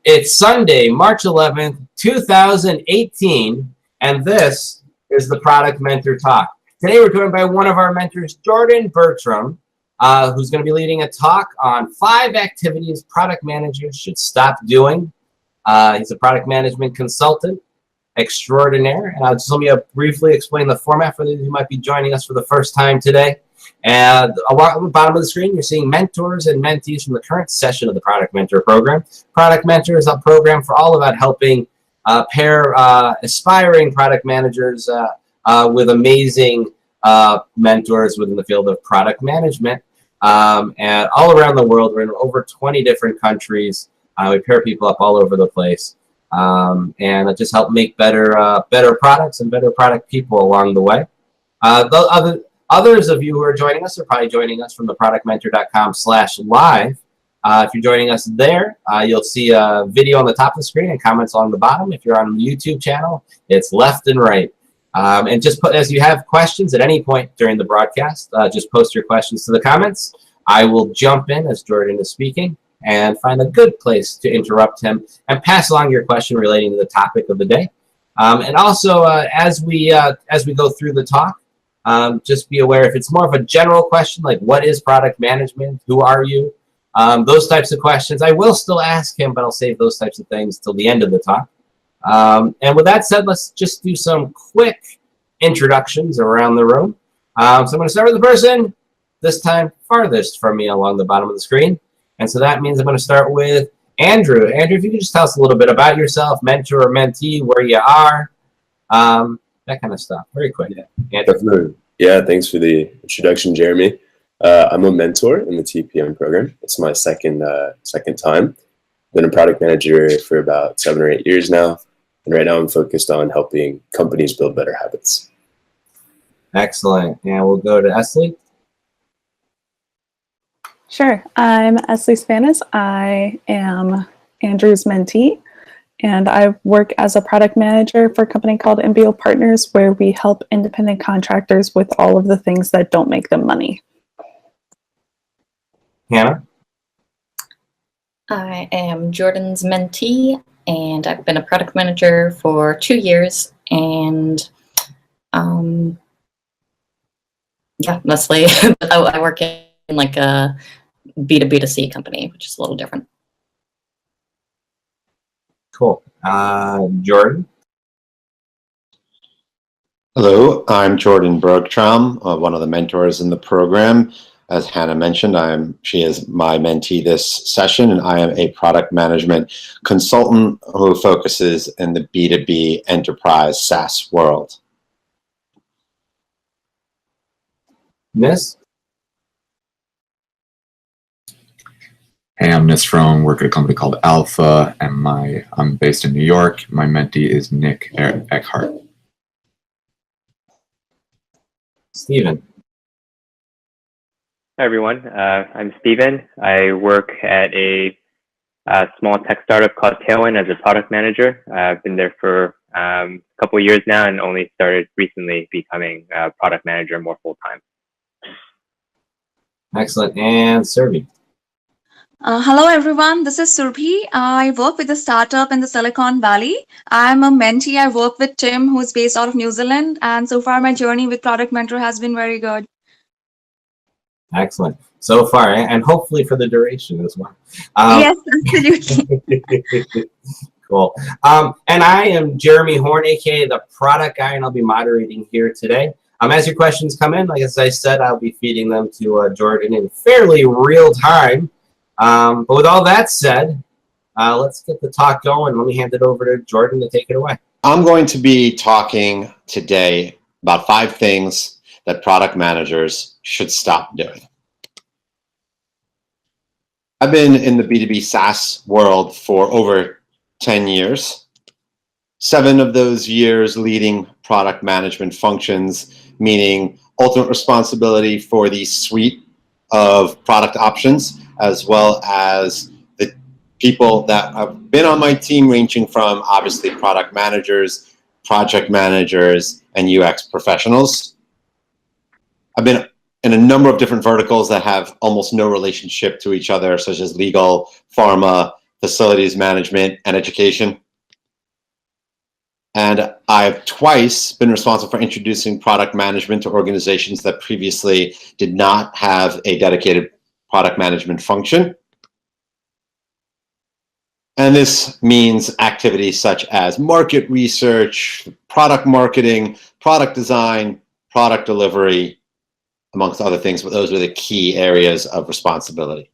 It's Sunday, March 11th, 2018, and this is the Product Mentor Talk. Today we're joined by one of our mentors, Jordan Bergtraum, who's going to be leading a talk on 5 activities product managers should stop doing. He's a product management consultant extraordinaire, and let me briefly explain the format for those who might be joining us for the first time today. And along the bottom of the screen, you're seeing mentors and mentees from the current session of the Product Mentor program. Product Mentor is a program for all about helping pair aspiring product managers with amazing mentors within the field of product management. And all around the world, we're in over 20 different countries. We pair people up all over the place. And just help make better products and better product people along the way. Others of you who are joining us are probably joining us from the productmentor.com/live. If you're joining us there, you'll see a video on the top of the screen and comments along the bottom. If you're on the YouTube channel, it's left and right. And just as you have questions at any point during the broadcast, just post your questions to the comments. I will jump in as Jordan is speaking and find a good place to interrupt him and pass along your question relating to the topic of the day. And also, as we go through the talk, just be aware if it's more of a general question, like what is product management, who are you, those types of questions, I will still ask him, but I'll save those types of things till the end of the talk. And with that said, let's just do some quick introductions around the room. So I'm going to start with the person this time farthest from me along the bottom of the screen. And so that means I'm going to start with Andrew. Andrew, if you could just tell us a little bit about yourself, mentor or mentee, where you are, that kind of stuff. Very quick. Yeah, definitely. Yeah, thanks for the introduction, Jeremy. I'm a mentor in the TPM program. It's my second time. I've been a product manager for about 7 or 8 years now. And right now I'm focused on helping companies build better habits. Excellent. And we'll go to Esley. Sure. I'm Esley Spanis. I am Andrew's mentee, and I work as a product manager for a company called MBO Partners, where we help independent contractors with all of the things that don't make them money. Hannah? I am Jordan's mentee, and I've been a product manager for 2 years, and yeah, mostly I work in like a B2B2C company, which is a little different. Cool. Jordan? Hello, I'm Jordan Bergtraum, one of the mentors in the program. As Hannah mentioned, she is my mentee this session, and I am a product management consultant who focuses in the B2B enterprise SaaS world. Miss? Hey, I'm Nis Frome, work at a company called Alpha, and I'm based in New York. My mentee is Nick Eckhart. Steven? Hi, everyone. I'm Steven. I work at a small tech startup called Tailwind as a product manager. I've been there for a couple of years now and only started recently becoming a product manager more full-time. Excellent. And Surbi? Hello, everyone. This is Surbhi. I work with a startup in the Silicon Valley. I'm a mentee. I work with Tim, who's based out of New Zealand. And so far, my journey with Product Mentor has been very good. Excellent. So far, and hopefully for the duration as well. Yes, absolutely. Cool. And I am Jeremy Horn, aka the product guy, and I'll be moderating here today. As your questions come in, like as I said, I'll be feeding them to Jordan in fairly real time. But with all that said, let's get the talk going. Let me hand it over to Jordan to take it away. I'm going to be talking today about 5 things that product managers should stop doing. I've been in the B2B SaaS world for over 10 years. 7 of those years leading product management functions, meaning ultimate responsibility for the suite of product options, as well as the people that have been on my team, ranging from obviously product managers, project managers, and UX professionals. I've been in a number of different verticals that have almost no relationship to each other, such as legal, pharma, facilities management, and education. And I've twice been responsible for introducing product management to organizations that previously did not have a dedicated product management function. And this means activities such as market research, product marketing, product design, product delivery, amongst other things, but those are the key areas of responsibility.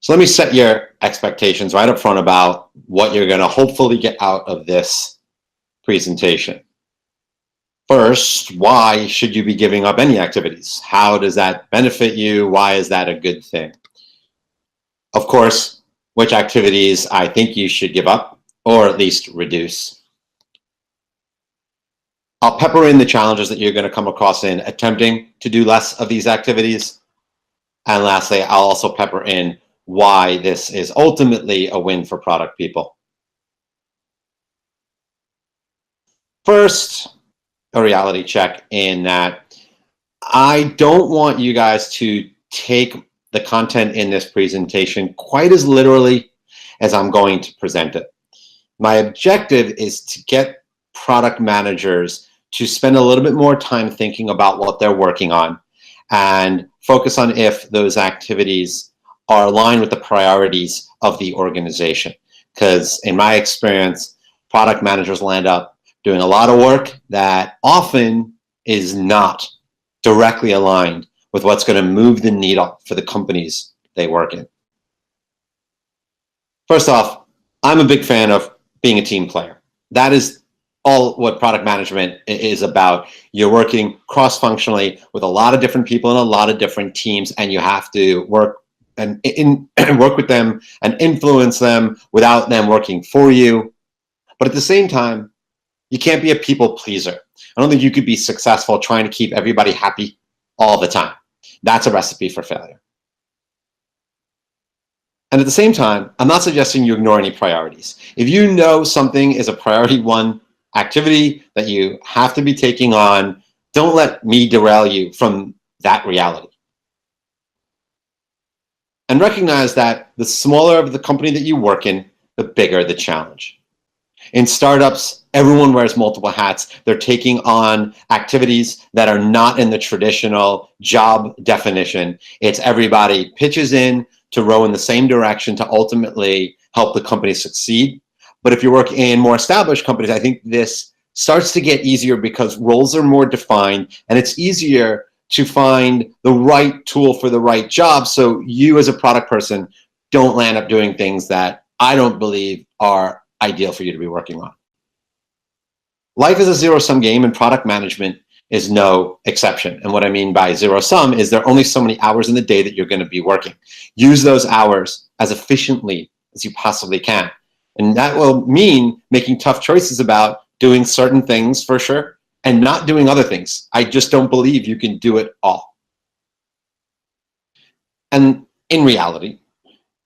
So let me set your expectations right up front about what you're going to hopefully get out of this presentation. First, why should you be giving up any activities? How does that benefit you? Why is that a good thing? Of course, which activities I think you should give up or at least reduce. I'll pepper in the challenges that you're going to come across in attempting to do less of these activities. And lastly, I'll also pepper in why this is ultimately a win for product people. First, a reality check in that I don't want you guys to take the content in this presentation quite as literally as I'm going to present it. My objective is to get product managers to spend a little bit more time thinking about what they're working on and focus on if those activities are aligned with the priorities of the organization. Because in my experience, product managers land up doing a lot of work that often is not directly aligned with what's going to move the needle for the companies they work in. First off, I'm a big fan of being a team player. That is all what product management is about. You're working cross-functionally with a lot of different people in a lot of different teams, and you have to work and work with them and influence them without them working for you. But at the same time, you can't be a people pleaser. I don't think you could be successful trying to keep everybody happy all the time. That's a recipe for failure. And at the same time, I'm not suggesting you ignore any priorities. If you know something is a priority one activity that you have to be taking on, don't let me derail you from that reality. And recognize that the smaller of the company that you work in, the bigger the challenge. In startups, everyone wears multiple hats. They're taking on activities that are not in the traditional job definition. It's everybody pitches in to row in the same direction to ultimately help the company succeed. But if you work in more established companies, I think this starts to get easier because roles are more defined and it's easier to find the right tool for the right job. So you as a product person don't land up doing things that I don't believe are ideal for you to be working on. Life is a zero-sum game and product management is no exception. And what I mean by zero-sum is there are only so many hours in the day that you're going to be working. Use those hours as efficiently as you possibly can. And that will mean making tough choices about doing certain things for sure and not doing other things. I just don't believe you can do it all. And in reality,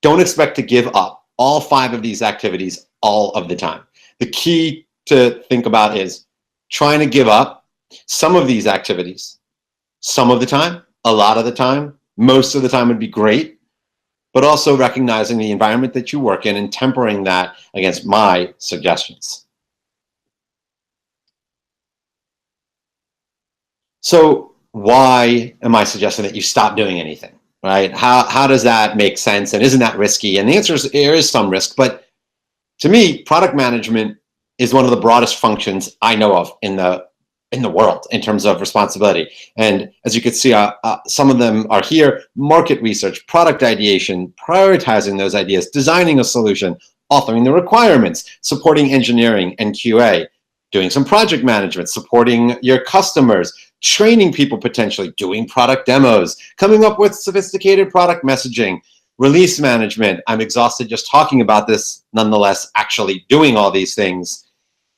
don't expect to give up all 5 of these activities all of the time. The key to think about is trying to give up some of these activities, some of the time, a lot of the time, most of the time would be great, but also recognizing the environment that you work in and tempering that against my suggestions. So why am I suggesting that you stop doing anything, right? How does that make sense? And isn't that risky? And the answer is there is some risk, but to me, product management is one of the broadest functions I know of in the world in terms of responsibility. And as you can see, some of them are here: market research, product ideation, prioritizing those ideas, designing a solution, authoring the requirements, supporting engineering and QA, doing some project management, supporting your customers, training people potentially, doing product demos, coming up with sophisticated product messaging, release management. I'm exhausted just talking about this. Nonetheless, actually doing all these things,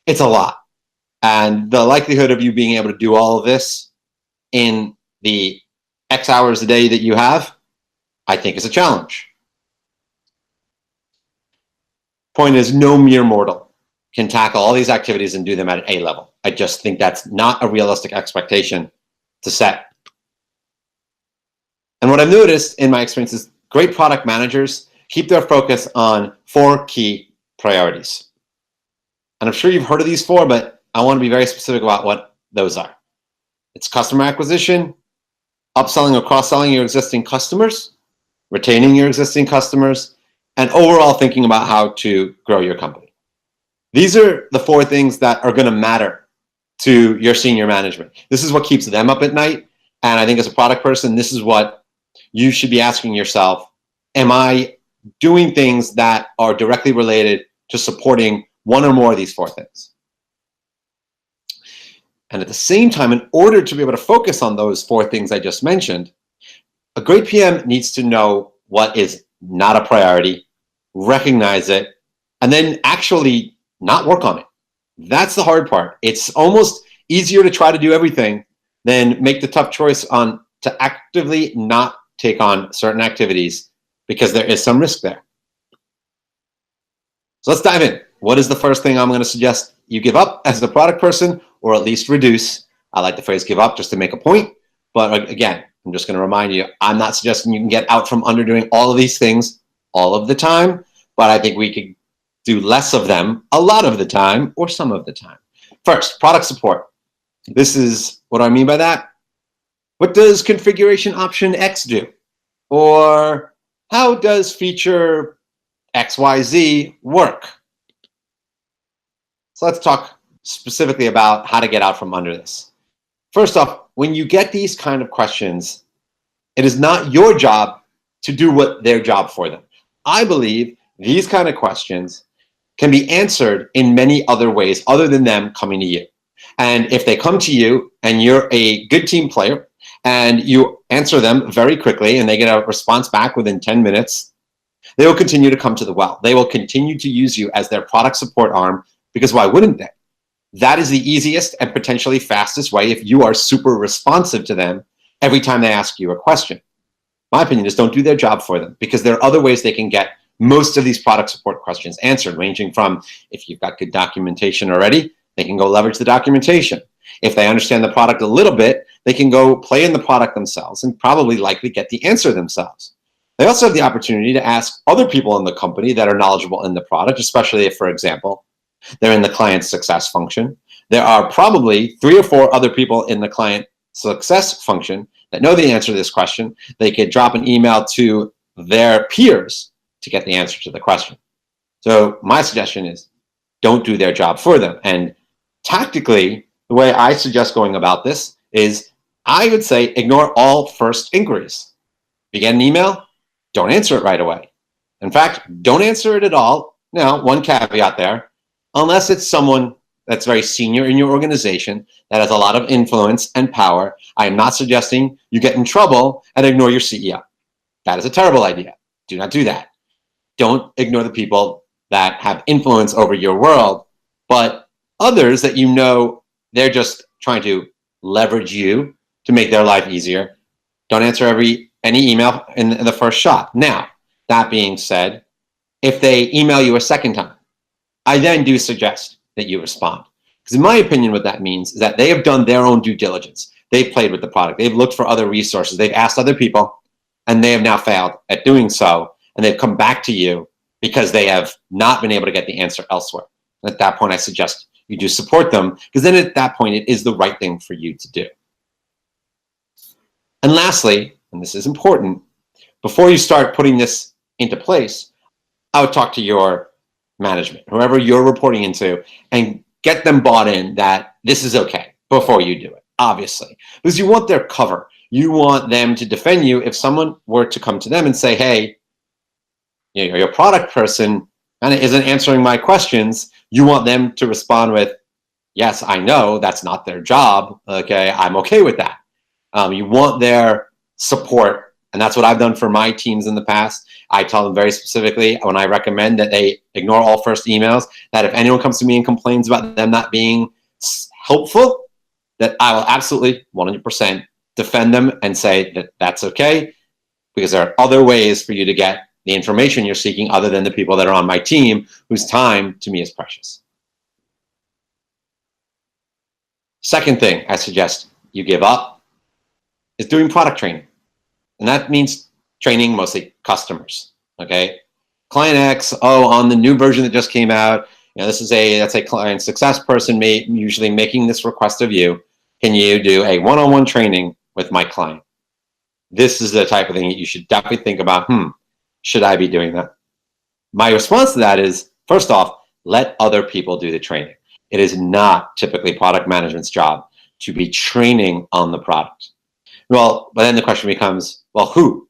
it's a lot. And the likelihood of you being able to do all of this in the X hours a day that you have, I think is a challenge. Point is, no mere mortal can tackle all these activities and do them at an A level. I just think that's not a realistic expectation to set. And what I've noticed in my experience is great product managers keep their focus on 4 key priorities. And I'm sure you've heard of these 4, but I want to be very specific about what those are. It's customer acquisition, upselling or cross-selling your existing customers, retaining your existing customers, and overall thinking about how to grow your company. These are the 4 things that are going to matter to your senior management. This is what keeps them up at night. And I think as a product person, this is what you should be asking yourself. Am I doing things that are directly related to supporting one or more of these 4 things? And at the same time, in order to be able to focus on those 4 things I just mentioned, a great PM needs to know what is not a priority, recognize it, and then actually not work on it. That's the hard part. It's almost easier to try to do everything than make the tough choice on to actively not take on certain activities because there is some risk there. So let's dive in. What is the first thing I'm going to suggest you give up as a product person, or at least reduce? I like the phrase give up just to make a point. But again, I'm just going to remind you, I'm not suggesting you can get out from under doing all of these things all of the time, but I think we could do less of them a lot of the time or some of the time. First, product support. This is what I mean by that. What does configuration option X do? Or how does feature XYZ work? So let's talk specifically about how to get out from under this. First off, when you get these kind of questions, it is not your job to do what their job for them. I believe these kind of questions can be answered in many other ways other than them coming to you. And if they come to you and you're a good team player and you answer them very quickly and they get a response back within 10 minutes, they will continue to come to the well. They will continue to use you as their product support arm, because why wouldn't they? That is the easiest and potentially fastest way if you are super responsive to them every time they ask you a question. My opinion is don't do their job for them, because there are other ways they can get most of these product support questions answered, ranging from if you've got good documentation already, they can go leverage the documentation. If they understand the product a little bit, they can go play in the product themselves and probably likely get the answer themselves. They also have the opportunity to ask other people in the company that are knowledgeable in the product, especially if, for example, they're in the client success function. There are probably 3 or 4 other people in the client success function that know the answer to this question. They could drop an email to their peers to get the answer to the question. So my suggestion is don't do their job for them. And tactically, the way I suggest going about this is I would say ignore all first inquiries. If you get an email, don't answer it right away. In fact, don't answer it at all. Now, one caveat there, unless it's someone that's very senior in your organization that has a lot of influence and power, I am not suggesting you get in trouble and ignore your CEO. That is a terrible idea. Do not do that. Don't ignore the people that have influence over your world, but others that you know they're just trying to leverage you to make their life easier. Don't answer any email in the first shot. Now, that being said, if they email you a second time, I then do suggest that you respond. Because in my opinion, what that means is that they have done their own due diligence. They've played with the product. They've looked for other resources. They've asked other people, and they have now failed at doing so. And they've come back to you because they have not been able to get the answer elsewhere. And at that point, I suggest you do support them, because then at that point, it is the right thing for you to do. And lastly, and this is important, before you start putting this into place, I would talk to your management, whoever you're reporting into, and get them bought in that this is okay before you do it, obviously. Because you want their cover. You want them to defend you if someone were to come to them and say, hey, you know, your product person kind of isn't answering my questions. You want them to respond with, yes, I know that's not their job. Okay, I'm okay with that. You want their support. And that's what I've done for my teams in the past. I tell them very specifically when I recommend that they ignore all first emails, that if anyone comes to me and complains about them not being helpful, that I will absolutely 100% defend them and say that that's okay, because there are other ways for you to get the information you're seeking other than the people that are on my team, whose time to me is precious. Second thing I suggest you give up is doing product training. And that means training mostly customers, okay? Client X, on the new version that just came out, that's a client success person usually making this request of you. Can you do a one-on-one training with my client? This is the type of thing that you should definitely think about. Should I be doing that? My response to that is, first off, let other people do the training. It is not typically product management's job to be training on the product. Well, but then the question becomes, well, who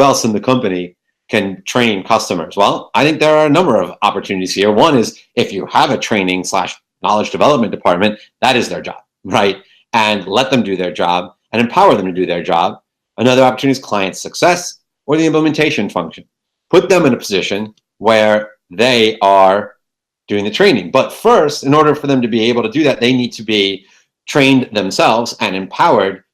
else in the company can train customers? Well, I think there are a number of opportunities here. One is if you have a training / knowledge development department, that is their job, right? And let them do their job and empower them to do their job. Another opportunity is client success or the implementation function. Put them in a position where they are doing the training. But first, in order for them to be able to do that, they need to be trained themselves and empowered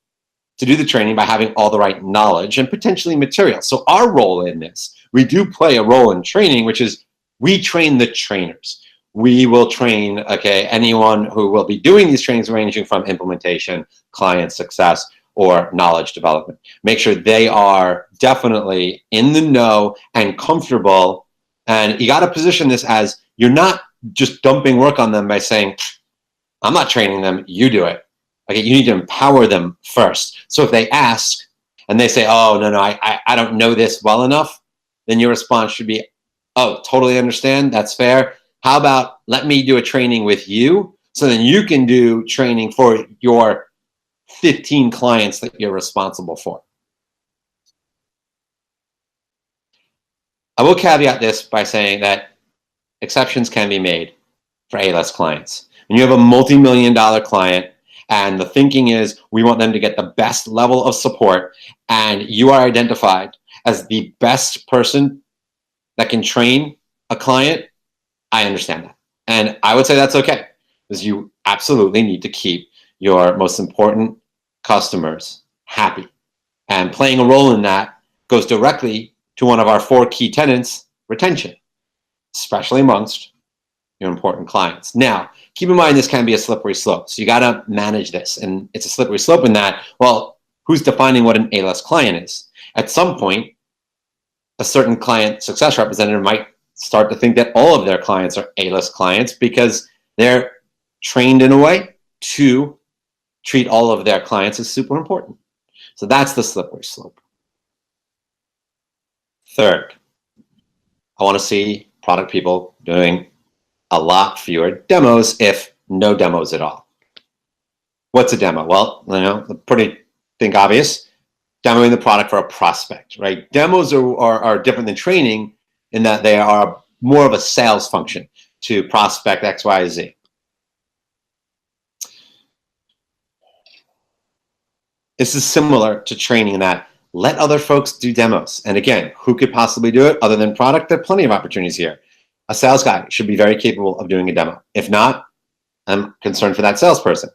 to do the training by having all the right knowledge and potentially material. So our role in this, we do play a role in training, which is we train the trainers. We will train, anyone who will be doing these trainings, ranging from implementation, client success, or knowledge development. Make sure they are definitely in the know and comfortable. And you got to position this as you're not just dumping work on them by saying, I'm not training them, you do it. Okay, you need to empower them first. So if they ask and they say, oh, no, I don't know this well enough, then your response should be, oh, totally understand, that's fair. How about let me do a training with you so then you can do training for your 15 clients that you're responsible for. I will caveat this by saying that exceptions can be made for A-list clients. When you have a multi-million-dollar client and the thinking is we want them to get the best level of support and you are identified as the best person that can train a client, I understand that. And I would say that's okay, because you absolutely need to keep your most important customers happy. And playing a role in that goes directly to one of our 4 key tenets, retention, especially amongst your important clients. Now, keep in mind this can be a slippery slope. So you got to manage this. And it's a slippery slope in that, well, who's defining what an A-list client is? At some point, a certain client success representative might start to think that all of their clients are A-list clients because they're trained in a way to treat all of their clients as super important. So that's the slippery slope. Third, I want to see product people doing a lot fewer demos, if no demos at all. What's a demo? Well, pretty obvious. Demoing the product for a prospect, right? Demos are different than training in that they are more of a sales function to prospect X, Y, Z. This is similar to training in that let other folks do demos. And again, who could possibly do it other than product? There are plenty of opportunities here. A sales guy should be very capable of doing a demo. If not, I'm concerned for that salesperson.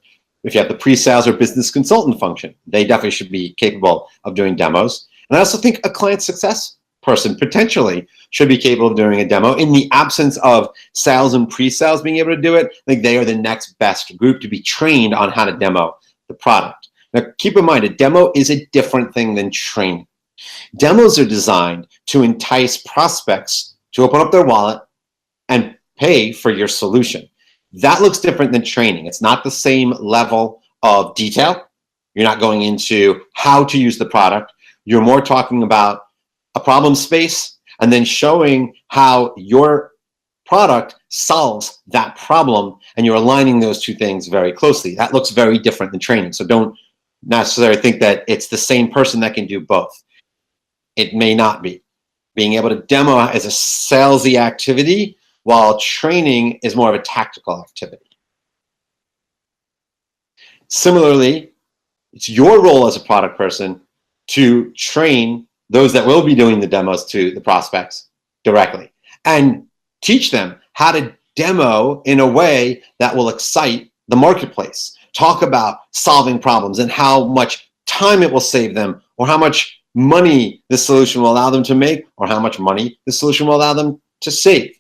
If you have the pre-sales or business consultant function, they definitely should be capable of doing demos. And I also think a client success person potentially should be capable of doing a demo. In the absence of sales and pre-sales being able to do it, I think they are the next best group to be trained on how to demo the product. Now, keep in mind, a demo is a different thing than training. Demos are designed to entice prospects to open up their wallet and pay for your solution. That looks different than training. It's not the same level of detail. You're not going into how to use the product. You're more talking about a problem space and then showing how your product solves that problem, and you're aligning those two things very closely. That looks very different than training. So don't necessarily think that it's the same person that can do both. It may not be. Being able to demo as a salesy activity, while training is more of a tactical activity. Similarly, it's your role as a product person to train those that will be doing the demos to the prospects directly and teach them how to demo in a way that will excite the marketplace. Talk about solving problems and how much time it will save them, or how much money the solution will allow them to make, or how much money the solution will allow them to save.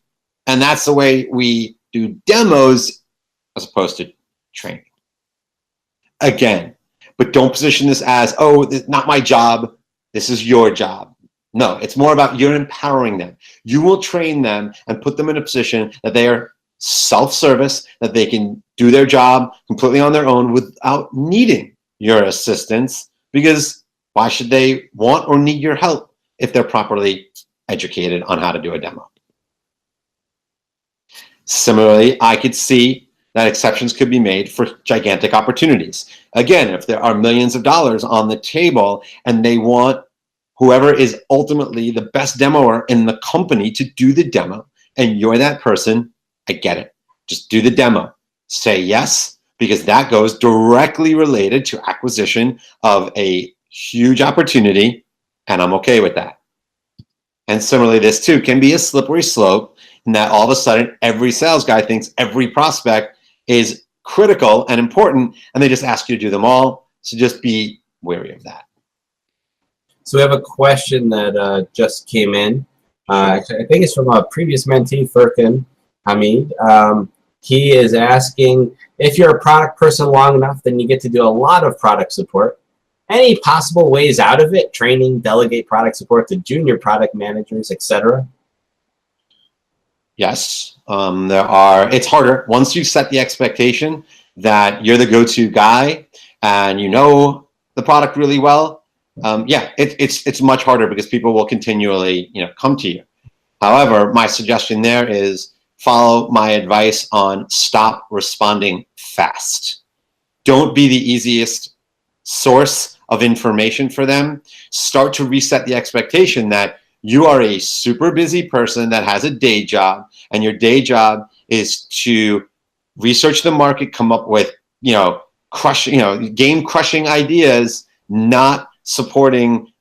And that's the way we do demos as opposed to training. Again, but don't position this as, oh, this is not my job, this is your job. No, it's more about you're empowering them. You will train them and put them in a position that they are self-service, that they can do their job completely on their own without needing your assistance, because why should they want or need your help if they're properly educated on how to do a demo? Similarly, I could see that exceptions could be made for gigantic opportunities. Again, if there are millions of dollars on the table and they want whoever is ultimately the best demoer in the company to do the demo, and you're that person, I get it. Just do the demo. Say yes, because that goes directly related to acquisition of a huge opportunity, and I'm okay with that. And similarly, this too can be a slippery slope, in that all of a sudden every sales guy thinks every prospect is critical and important, and they just ask you to do them all. So just be wary of that. So we have a question that just came in. I think it's from a previous mentee, Furkan Hamid. He is asking, if you're a product person long enough, then you get to do a lot of product support. Any possible ways out of it? Training, delegate product support to junior product managers, etc. Yes, there are. It's harder once you set the expectation that you're the go-to guy and you know the product really well. Yeah, it's much harder because people will continually, come to you. However, my suggestion there is follow my advice on stop responding fast. Don't be the easiest source of information for them. Start to reset the expectation that you are a super busy person that has a day job, and your day job is to research the market, come up with, game-crushing ideas, not supporting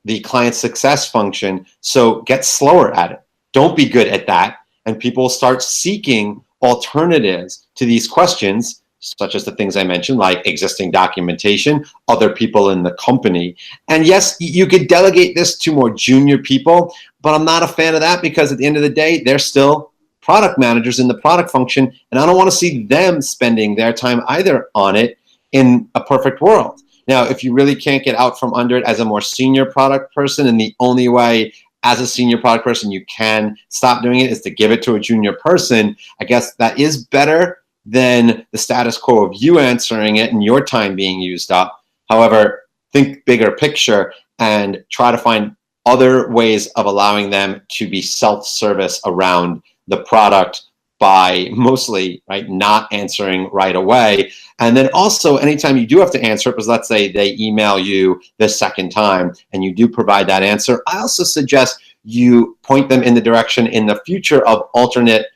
the client success function. So get slower at it. Don't be good at that. And people start seeking alternatives to these questions, such as the things I mentioned, like existing documentation, other people in the company. And yes, you could delegate this to more junior people, but I'm not a fan of that, because at the end of the day, they're still product managers in the product function, and I don't want to see them spending their time either on it in a perfect world. Now, if you really can't get out from under it as a more senior product person, and the only way as a senior product person you can stop doing it is to give it to a junior person, I guess that is better than the status quo of you answering it and your time being used up. However, think bigger picture and try to find other ways of allowing them to be self-service around the product by mostly not answering right away. And then also, anytime you do have to answer it, because let's say they email you the second time and you do provide that answer, I also suggest you point them in the direction in the future of alternate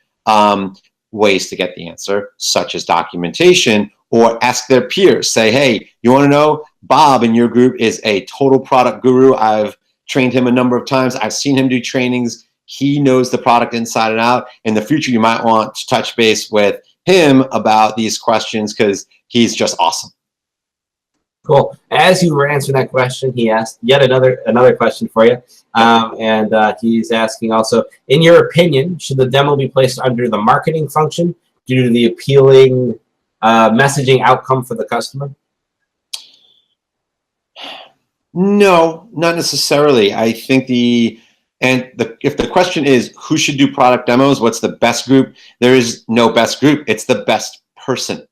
ways to get the answer, such as documentation, or ask their peers. Say, hey, you want to know, Bob in your group is a total product guru. I've trained him a number of times. I've seen him do trainings. He knows the product inside and out. In the future, you might want to touch base with him about these questions because he's just awesome. Cool. As you were answering that question, he asked yet another question for you. And he's asking also, in your opinion, should the demo be placed under the marketing function due to the appealing messaging outcome for the customer? No, not necessarily. I think if the question is who should do product demos, what's the best group? There is no best group. It's the best person.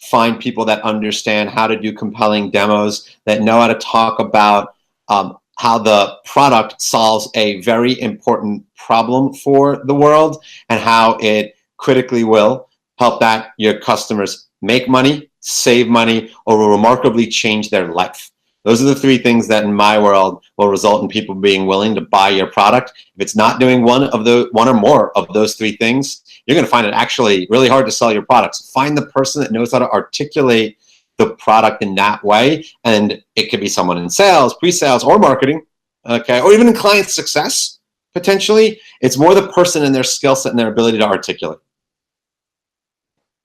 Find people that understand how to do compelling demos, that know how to talk about how the product solves a very important problem for the world and how it critically will help your customers make money, save money, or will remarkably change their life. Those are the three things that in my world will result in people being willing to buy your product. If it's not doing one or more of those three things, you're going to find it actually really hard to sell your products. Find the person that knows how to articulate the product in that way. And it could be someone in sales, pre-sales, or marketing, okay, or even in client success, potentially. It's more the person and their skill set and their ability to articulate.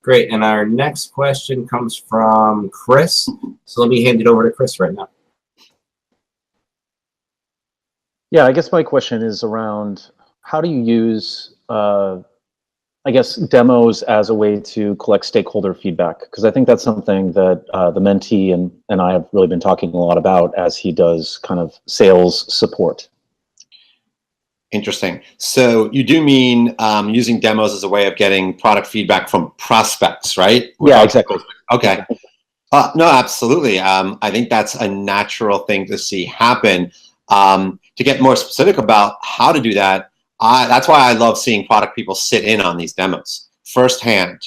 Great. And our next question comes from Chris. So let me hand it over to Chris right now. Yeah, I guess my question is around how do you use, demos as a way to collect stakeholder feedback? Because I think that's something that the mentee and I have really been talking a lot about as he does kind of sales support. Interesting. So you do mean using demos as a way of getting product feedback from prospects, right? Yeah, exactly. Okay. No, absolutely. I think that's a natural thing to see happen. To get more specific about how to do that, that's why I love seeing product people sit in on these demos firsthand,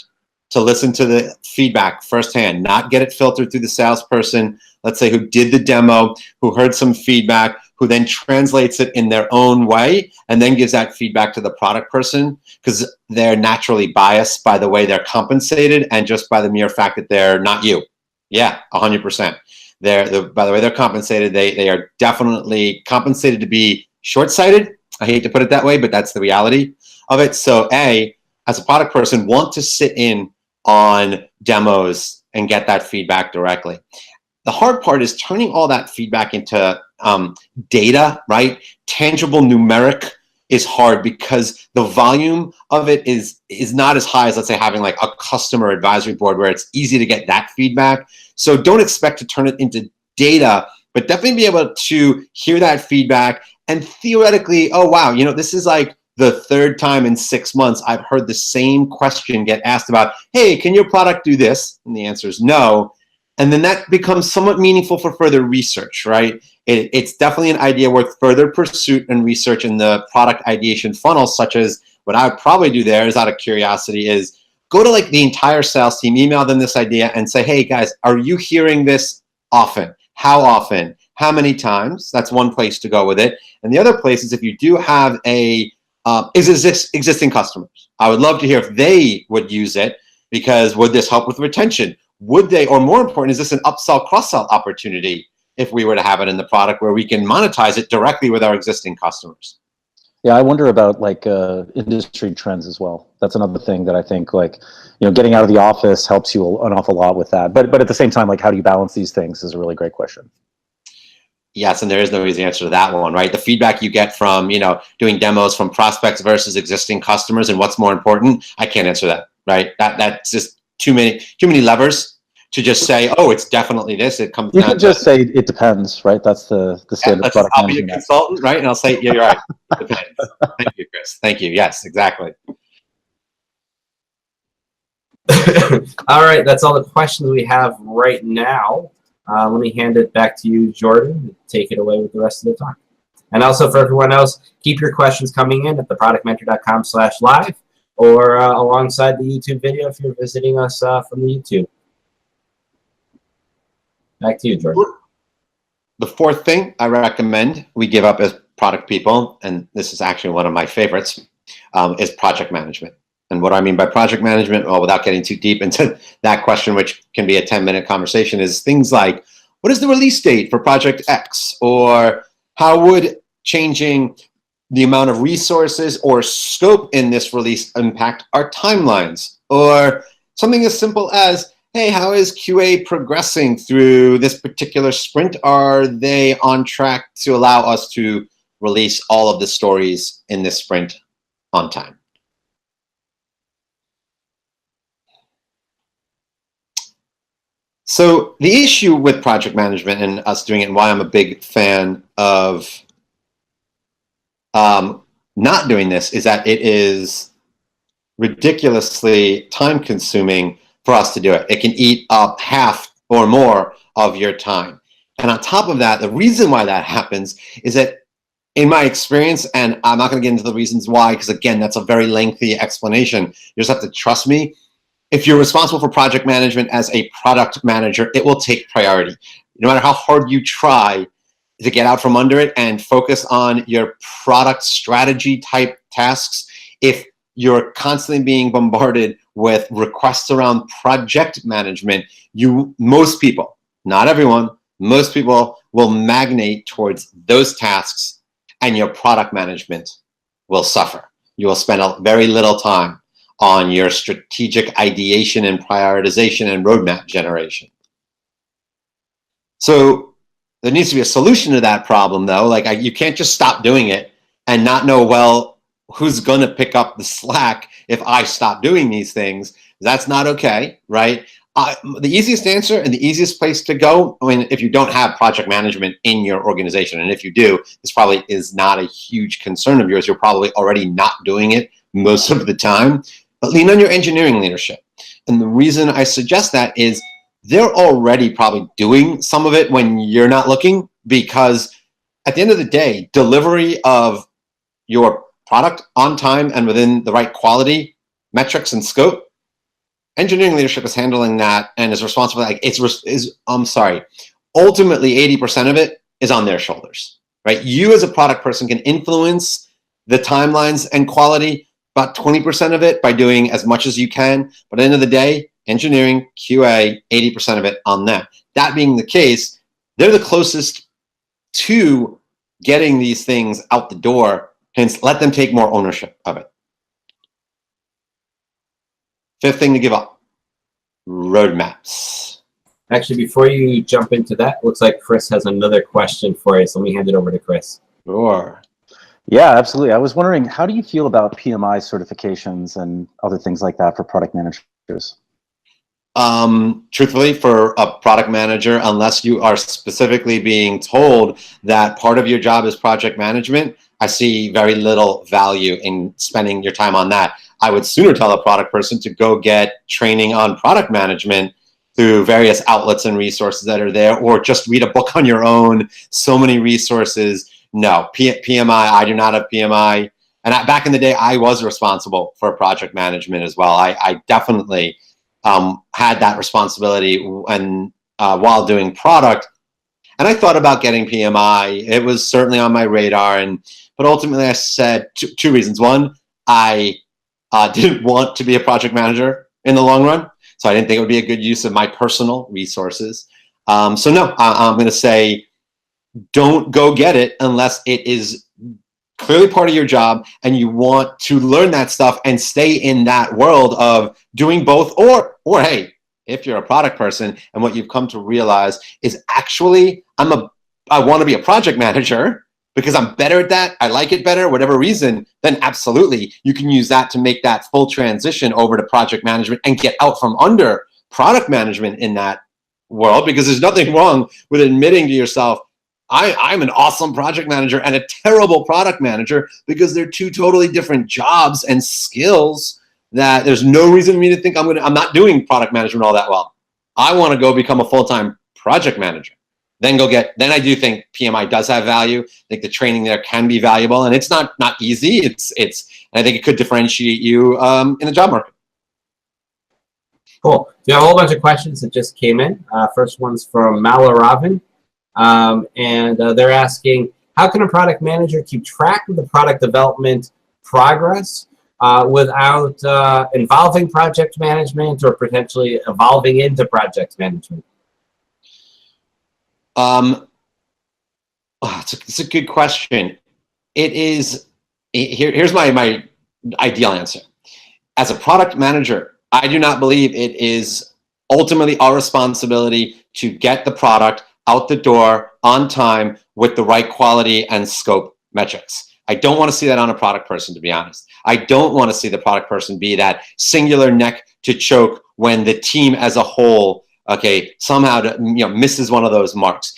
to listen to the feedback firsthand, not get it filtered through the salesperson, let's say, who did the demo, who heard some feedback, who then translates it in their own way and then gives that feedback to the product person, because they're naturally biased by the way they're compensated and just by the mere fact that they're not you. Yeah, 100%. By the way they're compensated, they are definitely compensated to be short-sighted. I hate to put it that way, but that's the reality of it. So as a product person, want to sit in on demos and get that feedback directly. The hard part is turning all that feedback into data, right? Tangible numeric is hard because the volume of it is not as high as, let's say, having like a customer advisory board where it's easy to get that feedback. So don't expect to turn it into data, but definitely be able to hear that feedback and theoretically, oh, wow, this is like the third time in 6 months I've heard the same question get asked about, hey, can your product do this? And the answer is no. And then that becomes somewhat meaningful for further research, right? It's definitely an idea worth further pursuit and research in the product ideation funnel, such as what I would probably do there is, out of curiosity, is go to like the entire sales team, email them this idea and say, hey guys, are you hearing this often? How often? How many times? That's one place to go with it. And the other place is if you do have existing customers. I would love to hear if they would use it, because would this help with retention? Would they, or more important, is this an upsell, cross-sell opportunity if we were to have it in the product where we can monetize it directly with our existing customers? Yeah, I wonder about like industry trends as well. That's another thing that I think, like, getting out of the office helps you an awful lot with that. But at the same time, like, how do you balance these things is a really great question. Yes, and there is no easy answer to that one, right? The feedback you get from, doing demos from prospects versus existing customers, and what's more important, I can't answer that, right? That's just too many levers to just say, oh, it's definitely this. It comes. You can just say it depends, right? That's the standard product I'll be a management. consultant, right? And I'll say, yeah, you're right. It depends. Thank you, Chris. Thank you. Yes, exactly. All right, that's all the questions we have right now. Let me hand it back to you, Jordan. Take it away with the rest of the talk. And also for everyone else, keep your questions coming in at theproductmentor.com/live or alongside the YouTube video if you're visiting us from the YouTube. Back to you, Jordan. The fourth thing I recommend we give up as product people, and this is actually one of my favorites, is project management. And what I mean by project management, well, without getting too deep into that question, which can be a 10-minute conversation, is things like, what is the release date for project X? Or how would changing the amount of resources or scope in this release impact our timelines? Or something as simple as, hey, how is QA progressing through this particular sprint? Are they on track to allow us to release all of the stories in this sprint on time? So the issue with project management and us doing it, and why I'm a big fan of not doing this, is that it is ridiculously time-consuming for us to do it. It can eat up half or more of your time. And on top of that, the reason why that happens is that, in my experience, and I'm not going to get into the reasons why, because again, that's a very lengthy explanation. You just have to trust me. If you're responsible for project management as a product manager, it will take priority. No matter how hard you try to get out from under it and focus on your product strategy type tasks, if you're constantly being bombarded with requests around project management, most people, not everyone, most people will magnate towards those tasks, and your product management will suffer. You will spend very little time on your strategic ideation and prioritization and roadmap generation. So there needs to be a solution to that problem, though. Like, you can't just stop doing it and not know, well, who's going to pick up the slack if I stop doing these things? That's not okay, right? The easiest answer and the easiest place to go, I mean, if you don't have project management in your organization, and if you do, this probably is not a huge concern of yours. You're probably already not doing it most of the time, but lean on your engineering leadership. And the reason I suggest that is they're already probably doing some of it when you're not looking, because at the end of the day, delivery of your product on time and within the right quality, metrics, and scope, engineering leadership is handling that and is responsible. Like ultimately 80% of it is on their shoulders, right? You as a product person can influence the timelines and quality, about 20% of it by doing as much as you can. But at the end of the day, engineering, QA, 80% of it on them. That being the case, they're the closest to getting these things out the door. Hence, let them take more ownership of it. Fifth thing to give up, roadmaps. Actually, before you jump into that, looks like Chris has another question for you. So let me hand it over to Chris. Sure. Yeah, absolutely. I was wondering, how do you feel about PMI certifications and other things like that for product managers? Truthfully, for a product manager, unless you are specifically being told that part of your job is project management, I see very little value in spending your time on that. I would sooner tell a product person to go get training on product management through various outlets and resources that are there, or just read a book on your own. So many resources. No, PMI, I do not have PMI. And back in the day, I was responsible for project management as well. I definitely had that responsibility when while doing product. And I thought about getting PMI. It was certainly on my radar. But ultimately, I said two reasons. One, I didn't want to be a project manager in the long run. So I didn't think it would be a good use of my personal resources. So no, I'm going to say don't go get it unless it is clearly part of your job and you want to learn that stuff and stay in that world of doing both. Or hey, if you're a product person and what you've come to realize is actually I want to be a project manager because I'm better at that, I like it better, whatever reason, then absolutely you can use that to make that full transition over to project management and get out from under product management in that world, because there's nothing wrong with admitting to yourself, I'm an awesome project manager and a terrible product manager, because they're two totally different jobs and skills that there's no reason for me to think I'm not doing product management all that well. I want to go become a full-time project manager. Then I do think PMI does have value. I think the training there can be valuable, and it's not easy. It's and I think it could differentiate you in the job market. Cool. We have a whole bunch of questions that just came in. First one's from Malaravan. And they're asking, how can a product manager keep track of the product development progress without involving project management or potentially evolving into project management? It's a good question. Here's my ideal answer. As a product manager, I do not believe it is ultimately our responsibility to get the product out the door on time with the right quality and scope metrics. I don't want to see that on a product person, to be honest. I don't want to see the product person be that singular neck to choke when the team as a whole, somehow misses one of those marks.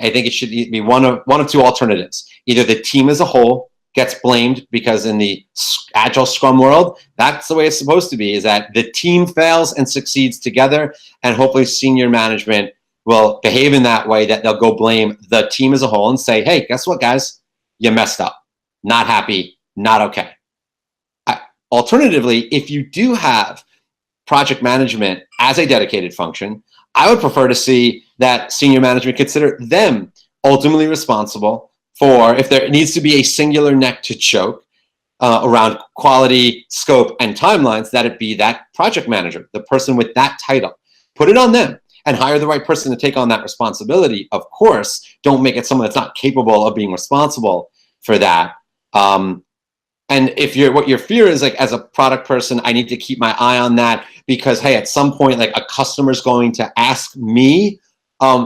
I think it should be one of two alternatives. Either the team as a whole gets blamed, because in the agile scrum world, that's the way it's supposed to be, is that the team fails and succeeds together, and hopefully senior management will behave in that way, that they'll go blame the team as a whole and say, hey, guess what, guys? You messed up. Not happy. Not okay. Alternatively, if you do have project management as a dedicated function, I would prefer to see that senior management consider them ultimately responsible for, if there needs to be a singular neck to choke around quality, scope, and timelines, that it be that project manager, the person with that title. Put it on them. And hire the right person to take on that responsibility. Of course, don't make it someone that's not capable of being responsible for that. And if what your fear is, like, as a product person, I need to keep my eye on that because, hey, at some point, like, a customer's going to ask me,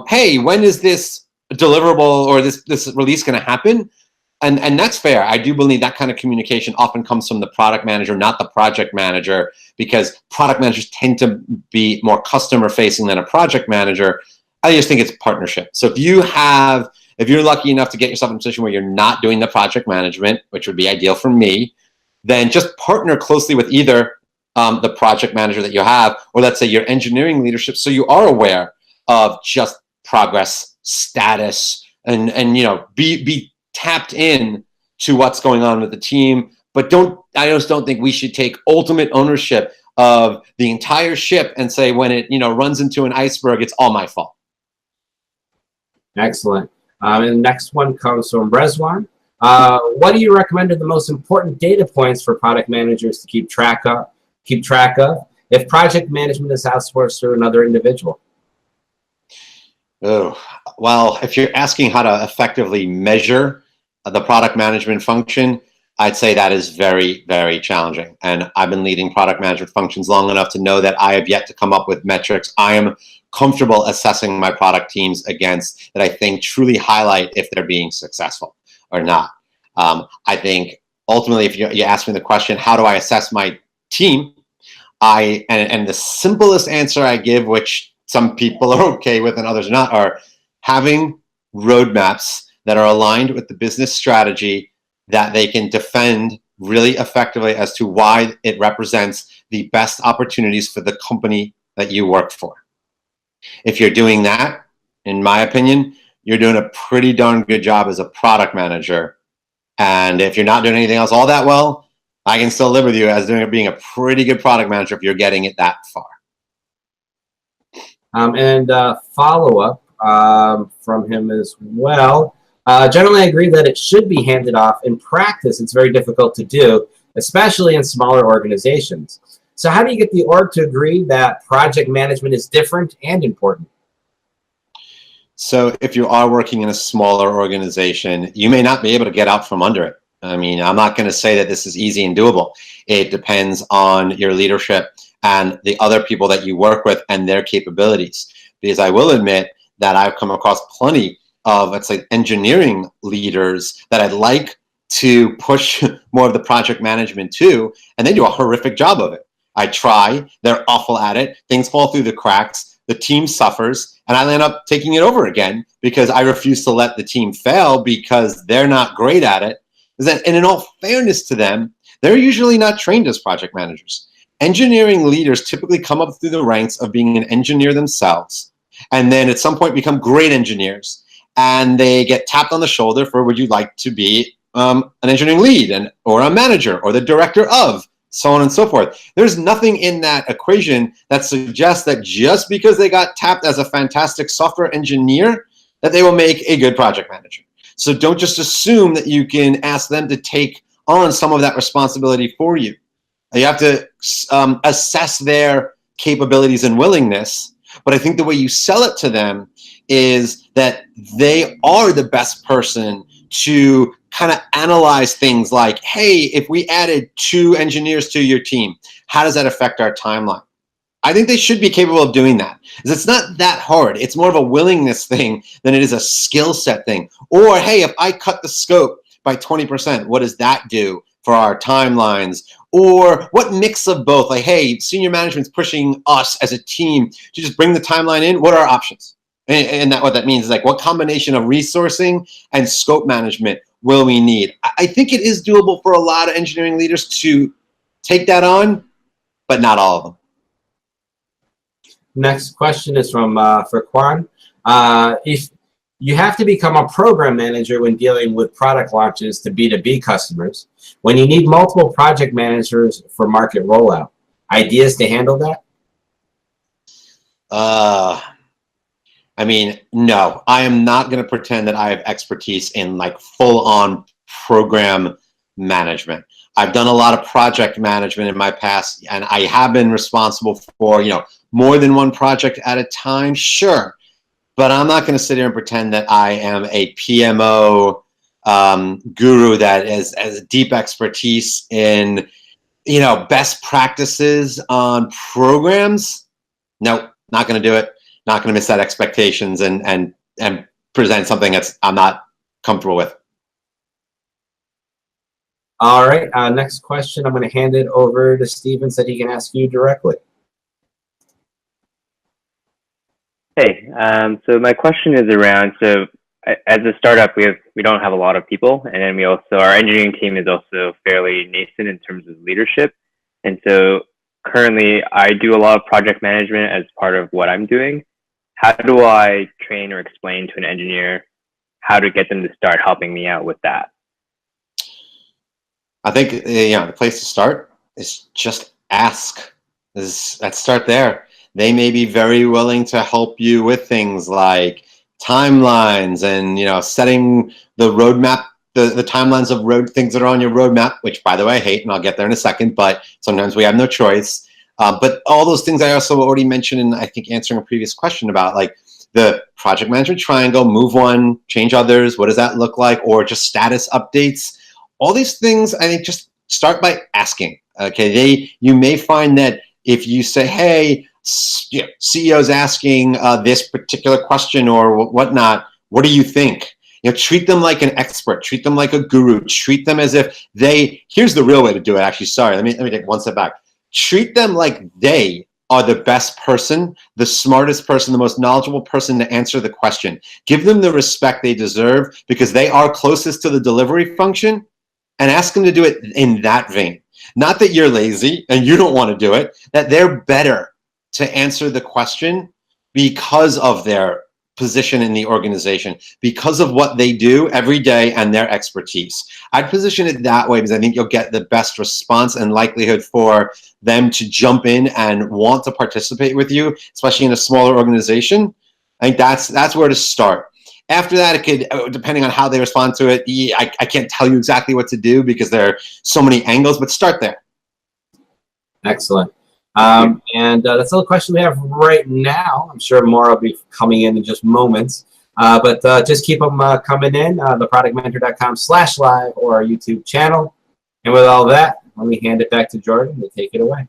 hey, when is this deliverable or this release going to happen? and that's fair. I do believe that kind of communication often comes from the product manager, not the project manager, because product managers tend to be more customer facing than a project manager. I just think it's partnership. So if you're lucky enough to get yourself in a position where you're not doing the project management, which would be ideal for me, then just partner closely with either the project manager that you have, or let's say your engineering leadership, so you are aware of just progress, status, and be tapped in to what's going on with the team. But I just don't think we should take ultimate ownership of the entire ship and say when it runs into an iceberg, it's all my fault. Excellent. And the next one comes from Rezwan. What do you recommend are the most important data points for product managers to keep track of if project management is outsourced to another individual? Oh, well, if you're asking how to effectively measure the product management function, I'd say that is very, very challenging. And I've been leading product management functions long enough to know that I have yet to come up with metrics I am comfortable assessing my product teams against that I think truly highlight if they're being successful or not. I think ultimately, if you ask me the question, how do I assess my team? And the simplest answer I give, which some people are okay with and others not, are having roadmaps that are aligned with the business strategy that they can defend really effectively as to why it represents the best opportunities for the company that you work for. If you're doing that, in my opinion, you're doing a pretty darn good job as a product manager. And if you're not doing anything else all that well, I can still live with you as being a pretty good product manager if you're getting it that far. And follow-up from him as well. Generally, I agree that it should be handed off. In practice, it's very difficult to do, especially in smaller organizations. So how do you get the org to agree that project management is different and important? So if you are working in a smaller organization, you may not be able to get out from under it. I mean, I'm not going to say that this is easy and doable. It depends on your leadership and the other people that you work with and their capabilities. Because I will admit that I've come across plenty of, let's say, engineering leaders that I'd like to push more of the project management to, and they do a horrific job of it. I try, they're awful at it, things fall through the cracks, the team suffers, and I end up taking it over again because I refuse to let the team fail because they're not great at it. And in all fairness to them, they're usually not trained as project managers. Engineering leaders typically come up through the ranks of being an engineer themselves, and then at some point become great engineers, and they get tapped on the shoulder for, would you like to be an engineering lead or a manager or the director of, so on and so forth. There's nothing in that equation that suggests that just because they got tapped as a fantastic software engineer, that they will make a good project manager. So don't just assume that you can ask them to take on some of that responsibility for you. You have to assess their capabilities and willingness. But I think the way you sell it to them is that they are the best person to kind of analyze things like, hey, if we added 2 engineers to your team, how does that affect our timeline? I think they should be capable of doing that. Because it's not that hard. It's more of a willingness thing than it is a skill set thing. Or, hey, if I cut the scope by 20%, what does that do for our timelines? Or what mix of both? Like, hey, senior management's pushing us as a team to just bring the timeline in. What are our options? And that what that means is like, what combination of resourcing and scope management will we need? I think it is doable for a lot of engineering leaders to take that on, but not all of them. Next question is from Farquan. If you have to become a program manager when dealing with product launches to B2B customers, when you need multiple project managers for market rollout, ideas to handle that? I mean, no, I am not going to pretend that I have expertise in like full-on program management. I've done a lot of project management in my past, and I have been responsible for, more than one project at a time, sure. But I'm not going to sit here and pretend that I am a PMO guru that has deep expertise in, best practices on programs. No, not going to do it. Not going to miss that expectations and present something I'm not comfortable with. All right, next question. I'm going to hand it over to Steven so he can ask you directly. Hey, so my question is around, so as a startup, we don't have a lot of people, and then our engineering team is also fairly nascent in terms of leadership. And so currently I do a lot of project management as part of what I'm doing. How do I train or explain to an engineer how to get them to start helping me out with that? I think the place to start is just ask. Let's start there. They may be very willing to help you with things like timelines and setting the roadmap, the timelines of things that are on your roadmap. Which, by the way, I hate, and I'll get there in a second. But sometimes we have no choice. But all those things I also already mentioned in, I think, answering a previous question about like the project management triangle: move one, change others. What does that look like? Or just status updates. All these things, I think, just start by asking. Okay, you may find that if you say, "Hey, CEO's asking this particular question or whatnot, what do you think?" Treat them like an expert. Treat them like a guru. Treat them as if here's the real way to do it. Actually, sorry, let me take one step back. Treat them like they are the best person, the smartest person, the most knowledgeable person to answer the question. Give them the respect they deserve because they are closest to the delivery function, and ask them to do it in that vein. Not that you're lazy and you don't want to do it, that they're better to answer the question because of their position in the organization, because of what they do every day and their expertise. I'd position it that way because I think you'll get the best response and likelihood for them to jump in and want to participate with you, especially in a smaller organization. I think that's where to start. After that, it could, depending on how they respond to it, I can't tell you exactly what to do because there are so many angles, but start there. Excellent. And that's all the question we have right now. I'm sure more will be coming in just moments. But just keep them coming in, theproductmentor.com/live or our YouTube channel. And with all that, let me hand it back to Jordan to take it away.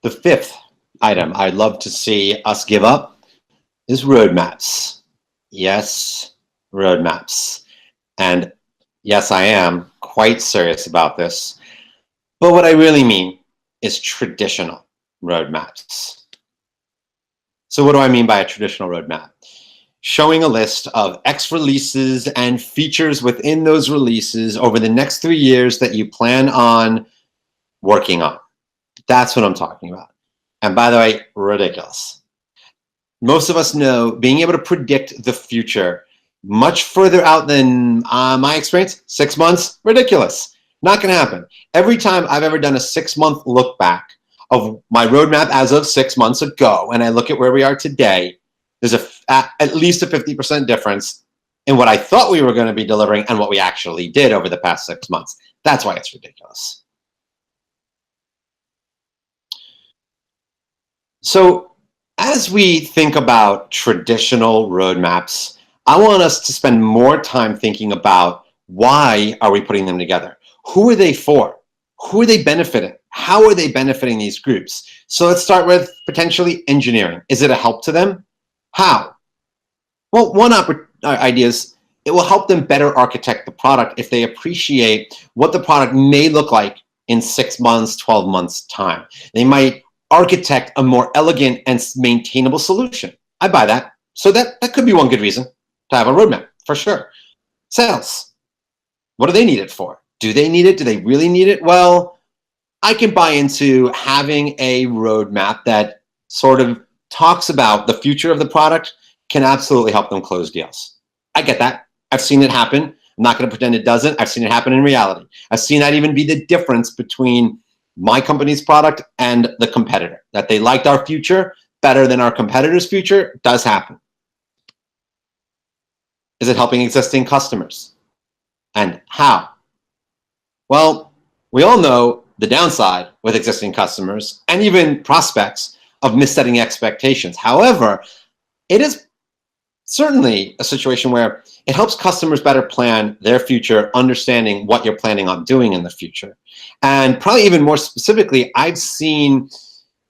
The fifth item I'd love to see us give up is roadmaps. Yes, roadmaps. And yes, I am quite serious about this. But what I really mean is traditional roadmaps. So what do I mean by a traditional roadmap? Showing a list of X releases and features within those releases over the next 3 years that you plan on working on. That's what I'm talking about. And by the way, ridiculous. Most of us know being able to predict the future much further out than my experience, 6 months, ridiculous. Not going to happen. Every time I've ever done a 6-month look back of my roadmap as of 6 months ago, and I look at where we are today, there's at least a 50% difference in what I thought we were going to be delivering and what we actually did over the past 6 months. That's why it's ridiculous. So as we think about traditional roadmaps, I want us to spend more time thinking about why are we putting them together? Who are they for? Who are they benefiting? How are they benefiting these groups? So let's start with potentially engineering. Is it a help to them? How? Well, one idea is it will help them better architect the product if they appreciate what the product may look like in 6 months, 12 months time. They might architect a more elegant and maintainable solution. I buy that. So that could be one good reason to have a roadmap, for sure. Sales. What do they need it for? Do they need it? Do they really need it? Well, I can buy into having a roadmap that sort of talks about the future of the product can absolutely help them close deals. I get that. I've seen it happen. I'm not going to pretend it doesn't. I've seen it happen in reality. I've seen that even be the difference between my company's product and the competitor, that they liked our future better than our competitor's future. Does happen. Is it helping existing customers? And how? Well, we all know the downside with existing customers and even prospects of missetting expectations. However, it is certainly a situation where it helps customers better plan their future, understanding what you're planning on doing in the future. And probably even more specifically, I've seen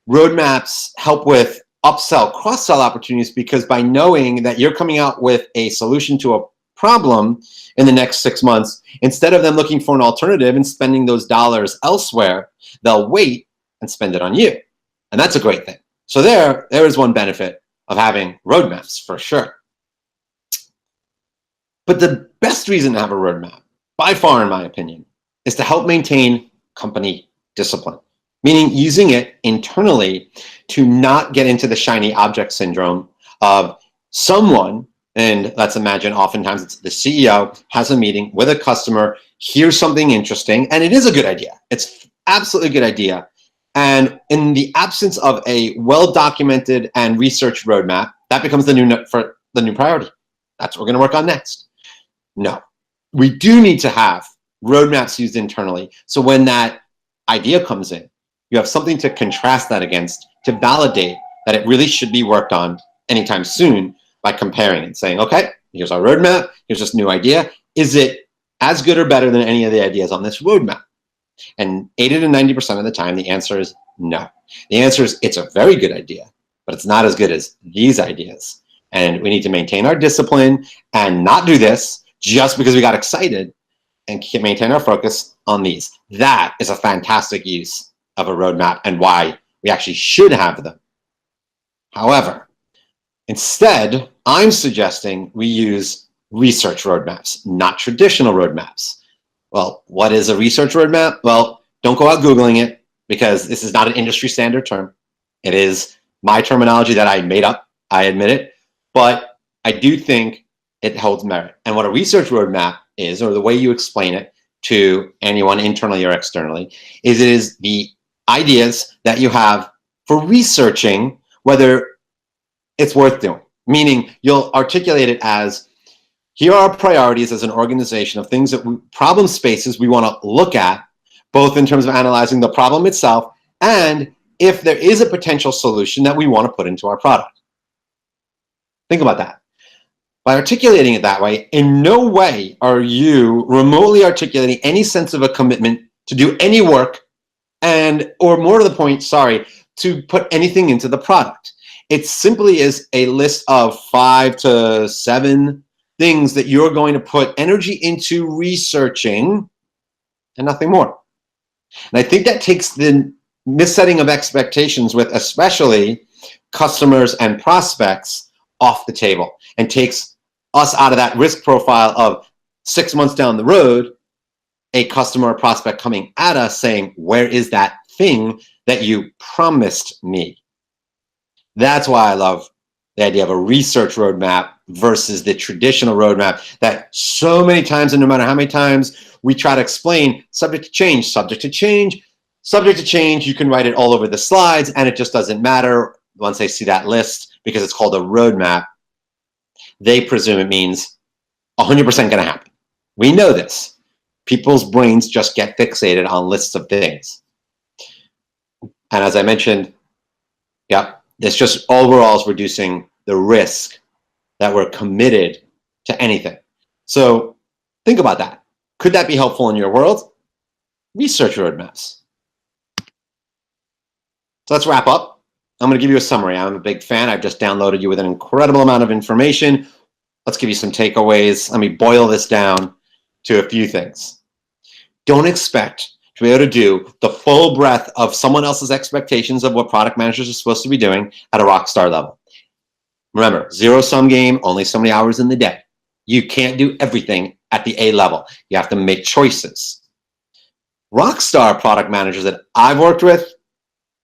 roadmaps help with upsell, cross-sell opportunities, because by knowing that you're coming out with a solution to a problem in the next 6 months, instead of them looking for an alternative and spending those dollars elsewhere, they'll wait and spend it on you. And that's a great thing. So there is one benefit of having roadmaps for sure. But the best reason to have a roadmap, by far in my opinion, is to help maintain company discipline, meaning using it internally to not get into the shiny object syndrome of someone, and let's imagine oftentimes it's the CEO, has a meeting with a customer, hears something interesting, and it is a good idea. It's absolutely a good idea. And in the absence of a well-documented and researched roadmap, that becomes the new priority. That's what we're going to work on next. No, we do need to have roadmaps used internally. So when that idea comes in, you have something to contrast that against, to validate that it really should be worked on anytime soon by comparing and saying, okay, here's our roadmap, here's this new idea. Is it as good or better than any of the ideas on this roadmap? And 80 to 90% of the time, the answer is no. The answer is it's a very good idea, but it's not as good as these ideas. And we need to maintain our discipline and not do this just because we got excited, and maintain our focus on these. That is a fantastic use of a roadmap and why we actually should have them. However, instead, I'm suggesting we use research roadmaps, not traditional roadmaps. Well, what is a research roadmap? Well, don't go out Googling it, because this is not an industry standard term. It is my terminology that I made up, I admit it, but I do think it holds merit. And what a research roadmap is, or the way you explain it to anyone internally or externally, is it is the ideas that you have for researching whether it's worth doing. Meaning you'll articulate it as, here are our priorities as an organization of things that problem spaces we want to look at, both in terms of analyzing the problem itself and if there is a potential solution that we want to put into our product. Think about that. By articulating it that way, in no way are you remotely articulating any sense of a commitment to do any work and, or more to the point, sorry, to put anything into the product. It simply is a list of 5 to 7 things that you're going to put energy into researching and nothing more. And I think that takes the missetting of expectations with especially customers and prospects off the table and takes us out of that risk profile of 6 months down the road, a customer or prospect coming at us saying, where is that thing that you promised me? That's why I love the idea of a research roadmap versus the traditional roadmap that so many times, and no matter how many times we try to explain, subject to change, subject to change, subject to change, you can write it all over the slides and it just doesn't matter once they see that list because it's called a roadmap. They presume it means 100% going to happen. We know this. People's brains just get fixated on lists of things. And as I mentioned, this just overall is reducing the risk that we're committed to anything. So think about that. Could that be helpful in your world? Research roadmaps. So let's wrap up. I'm going to give you a summary. I'm a big fan. I've just downloaded you with an incredible amount of information. Let's give you some takeaways. Let me boil this down to a few things. Don't expect to be able to do the full breadth of someone else's expectations of what product managers are supposed to be doing at a rock star level. Remember, zero-sum game, only so many hours in the day. You can't do everything at the A level. You have to make choices. Rock star product managers that I've worked with,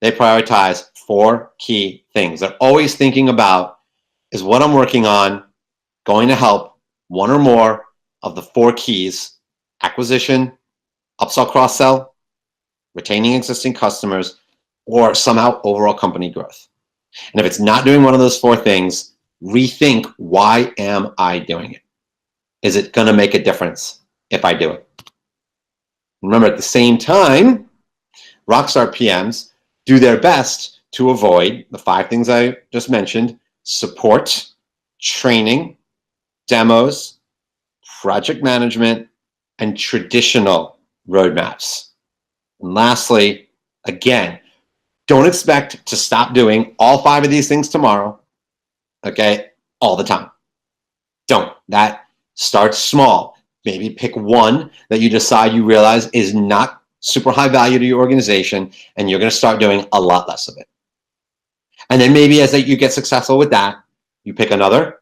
they prioritize 4 key things. They're always thinking about, is what I'm working on going to help one or more of the 4 keys: acquisition, upsell, cross-sell, retaining existing customers, or somehow overall company growth. And if it's not doing one of those 4 things, rethink, why am I doing it? Is it going to make a difference if I do it? Remember, at the same time, rockstar PMs do their best to avoid the 5 things I just mentioned: support, training, demos, project management, and traditional roadmaps. And lastly, again, Don't expect to stop doing all 5 of these things tomorrow, okay, all the time. Don't. That starts small. Maybe pick one that you decide you realize is not super high value to your organization, and you're going to start doing a lot less of it. And then maybe as you get successful with that, you pick another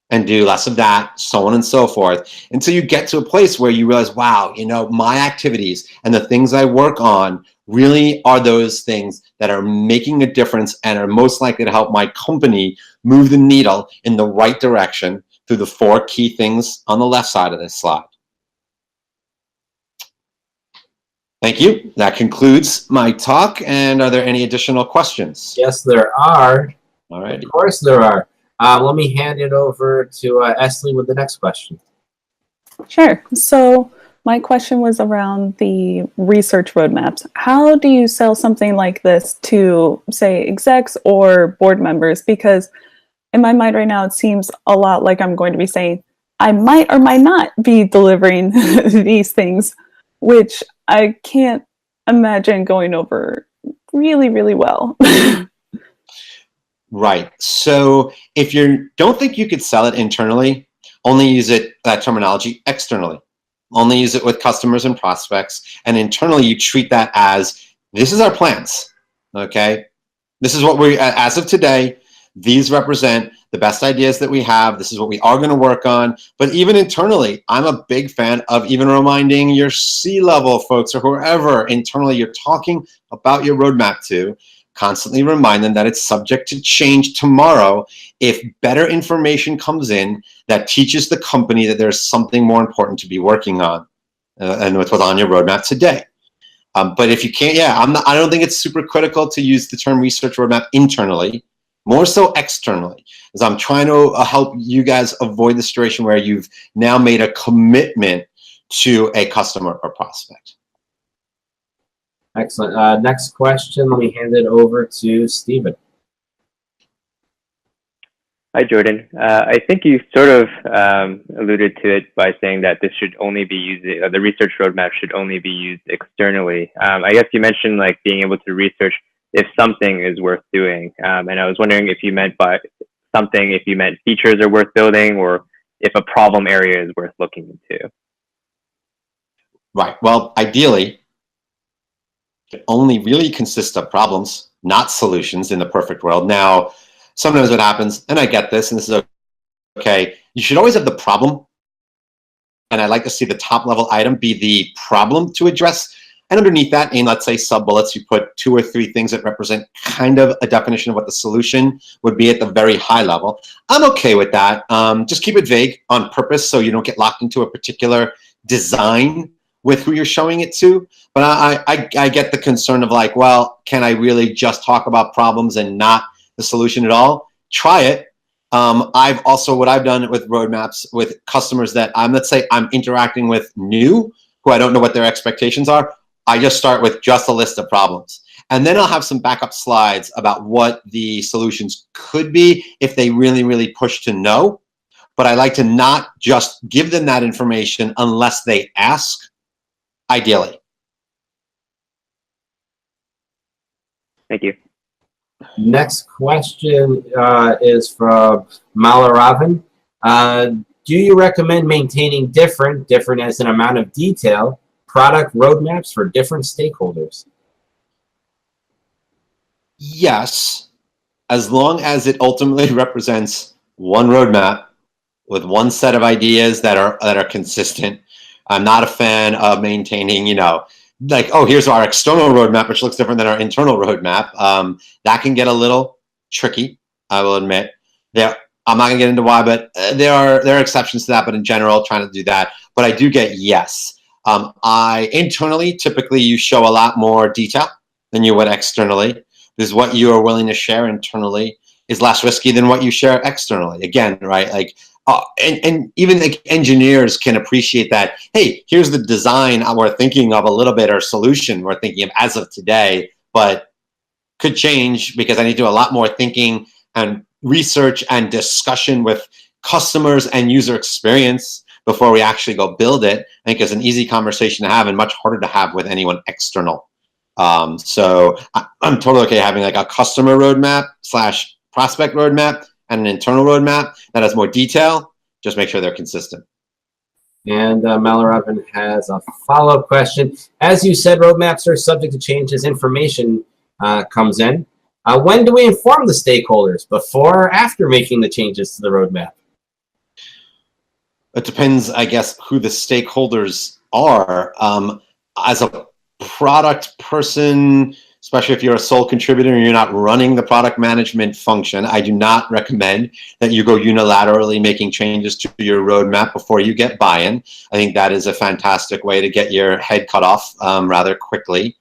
and do less of that, so on and so forth, until you get to a place where you realize, wow, you know, my activities and the things I work on really are those things that are making a difference and are most likely to help my company move the needle in the right direction through the 4 key things on the left side of this slide. Thank you. That concludes my talk. And are there any additional questions? Yes, there are. All right. Of course there are. Let me hand it over to Esley with the next question. Sure. So my question was around the research roadmaps. How do you sell something like this to, say, execs or board members? Because in my mind right now, it seems a lot like I'm going to be saying, I might or might not be delivering these things, which I can't imagine going over really, really well. Right. So if you don't think you could sell it internally, only use it, that terminology, externally. Only use it with customers and prospects. And internally, you treat that as, this is our plans, okay? This is what we, as of today, these represent the best ideas that we have. This is what we are going to work on. But even internally, I'm a big fan of even reminding your C-level folks or whoever internally you're talking about your roadmap to, constantly remind them that it's subject to change tomorrow if better information comes in that teaches the company that there's something more important to be working on and what's on your roadmap today. But if you can't, I don't think it's super critical to use the term research roadmap internally, more so externally, as I'm trying to help you guys avoid the situation where you've now made a commitment to a customer or prospect. Excellent. Next question, let me hand it over to Stephen. Hi, Jordan. I think you sort of alluded to it by saying that this should only be used, the research roadmap should only be used externally. I guess you mentioned like being able to research if something is worth doing. And I was wondering if you meant by something, if you meant features are worth building or if a problem area is worth looking into. Right. Well, ideally, it only really consists of problems, not solutions in the perfect world. Now, sometimes what happens, and I get this, and this is okay, you should always have the problem. And I like to see the top level item be the problem to address. And underneath that, in let's say sub bullets, you put 2 or 3 things that represent kind of a definition of what the solution would be at the very high level. I'm okay with that. Just keep it vague on purpose so you don't get locked into a particular design with who you're showing it to. But I get the concern of like, well, can I really just talk about problems and not the solution at all? Try it. I've also, what I've done with roadmaps with customers that let's say I'm interacting with new, who I don't know what their expectations are. I just start with just a list of problems. And then I'll have some backup slides about what the solutions could be if they really, really push to no. But I like to not just give them that information unless they ask, ideally. Thank you. Next question is from Malaravan. Do you recommend maintaining different as an amount of detail, product roadmaps for different stakeholders? Yes, as long as it ultimately represents one roadmap with one set of ideas that are consistent. I'm not a fan of maintaining, you know, like, oh, here's our external roadmap, which looks different than our internal roadmap. That can get a little tricky, I will admit. I'm not gonna get into why, but there are exceptions to that, but in general, trying to do that. But I do get yes. Internally, typically you show a lot more detail than you would externally. Because what you are willing to share internally is less risky than what you share externally. Again, right? Like, and even like engineers can appreciate that. Hey, here's the design we're thinking of a little bit, or solution we're thinking of as of today, but could change because I need to do a lot more thinking and research and discussion with customers and user experience before we actually go build it. I think it's an easy conversation to have and much harder to have with anyone external. So I'm totally okay having like a customer roadmap / prospect roadmap and an internal roadmap that has more detail. Just make sure they're consistent. And Malaravin has a follow-up question. As you said, roadmaps are subject to change as information comes in. When do we inform the stakeholders? Before or after making the changes to the roadmap? It depends, I guess, who the stakeholders are. As a product person, especially if you're a sole contributor and you're not running the product management function, I do not recommend that you go unilaterally making changes to your roadmap before you get buy-in. I think that is a fantastic way to get your head cut off rather quickly.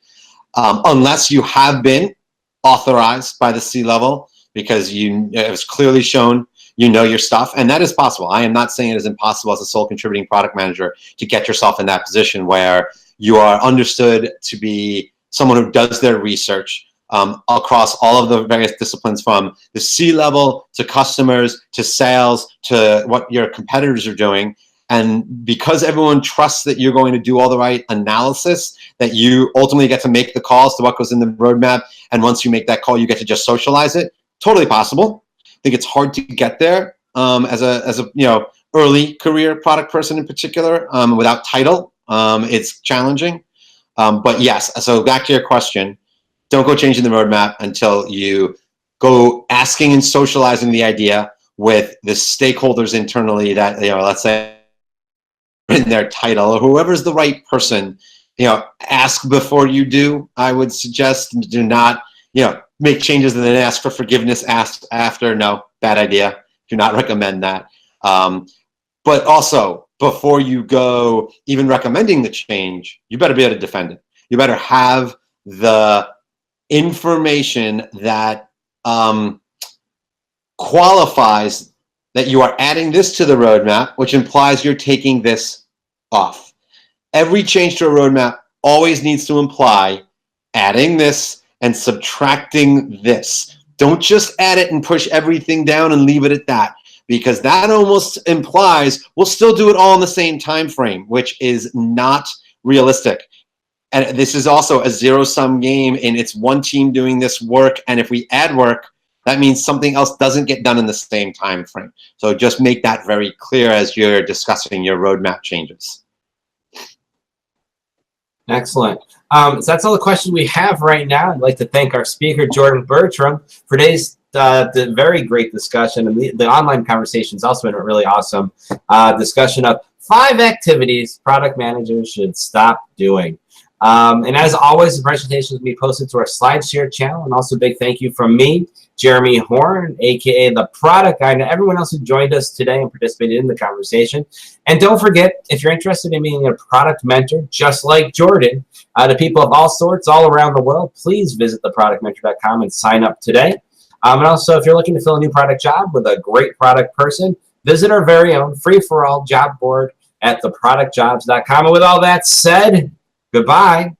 Unless you have been authorized by the C-level, because it was clearly shown you know your stuff, and that is possible. I am not saying it is impossible as a sole contributing product manager to get yourself in that position where you are understood to be someone who does their research across all of the various disciplines, from the C-level to customers to sales to what your competitors are doing. And because everyone trusts that you're going to do all the right analysis, that you ultimately get to make the calls to what goes in the roadmap. And once you make that call, you get to just socialize it. Totally possible. I think it's hard to get there as a early career product person in particular without title. It's challenging. But yes, so back to your question, don't go changing the roadmap until you go asking and socializing the idea with the stakeholders internally that, let's say in their title or whoever's the right person, ask before you do. I would suggest do not, make changes and then ask for forgiveness after. No, bad idea. Do not recommend that. But also, before you go even recommending the change, you better be able to defend it. You better have the information that qualifies that you are adding this to the roadmap, which implies you're taking this off. Every change to a roadmap always needs to imply adding this and subtracting this. Don't just add it and push everything down and leave it at that, because that almost implies we'll still do it all in the same time frame, which is not realistic. And this is also a zero-sum game, and it's one team doing this work, and if we add work, that means something else doesn't get done in the same time frame. So just make that very clear as you're discussing your roadmap changes. Excellent. So that's all the questions we have right now. I'd like to thank our speaker, Jordan Bergtraum, for today's the very great discussion. And the online conversation has also been a really awesome discussion of 5 activities product managers should stop doing. And as always, the presentation will be posted to our SlideShare channel. And also a big thank you from me, Jeremy Horn, aka the Product Guy, and everyone else who joined us today and participated in the conversation. And don't forget, if you're interested in being a product mentor, just like Jordan, to people of all sorts all around the world, please visit theproductmentor.com and sign up today. And also, if you're looking to fill a new product job with a great product person, visit our very own free-for-all job board at theproductjobs.com. And with all that said, goodbye.